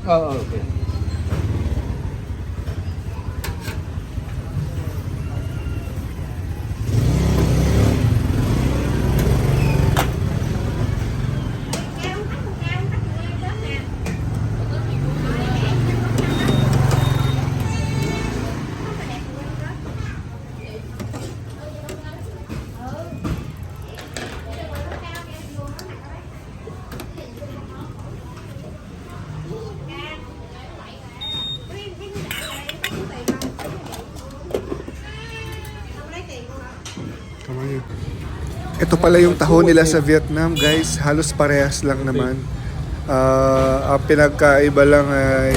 Oo, okay. Ito pala yung taho nila sa Vietnam, guys. Halos parehas lang naman. Ang pinagkaiba lang ay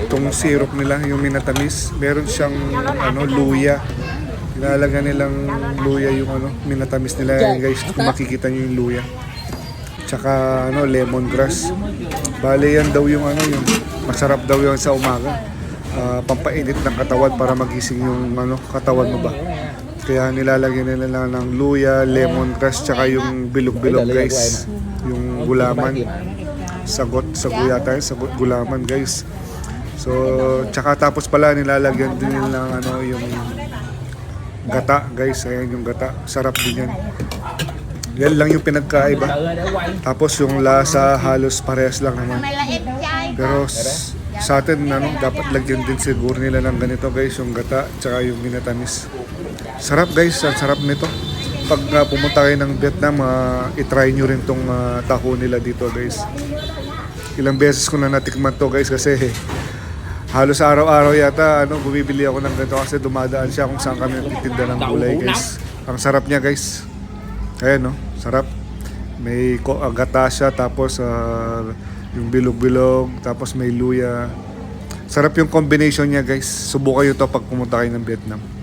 itong syrup nila, yung minatamis. Meron siyang luya. Nilalagyan nilang luya yung minatamis nila, guys. Kung makikita niyo yung luya. Tsaka lemongrass. Bale yan daw yung yung masarap daw yung sa umaga. Pampainit ng katawan para magising yung katawan mo ba. Kaya nilalagyan nila ng luya, lemongrass, tsaka yung bilog-bilog, guys. Yung gulaman. Sagot yata, sagot gulaman, guys. So, tsaka tapos pala nilalagyan din nila ng yung gata, guys. Ayan yung gata. Sarap din yan. Yan lang yung pinagkaiba. Tapos yung lasa halos parehas lang naman. Pero sa atin dapat lagyan din siguro nila ng ganito, guys, yung gata tsaka yung minatamis. Sarap, guys, ang sarap nito. Pag pumunta kayo ng Vietnam, i-try nyo rin tong taho nila dito, guys. Ilang beses ko na natikman to, guys, kasi halos araw-araw yata bumibili ako ng ganito kasi dumadaan siya kung saan kami nagtitinda ng gulay, guys. Ang sarap niya, guys. Ayan, sarap. May gata siya, tapos yung bilog-bilog, tapos may luya. Sarap yung combination niya, guys. Subukan nyo to pag pumunta kayo ng Vietnam.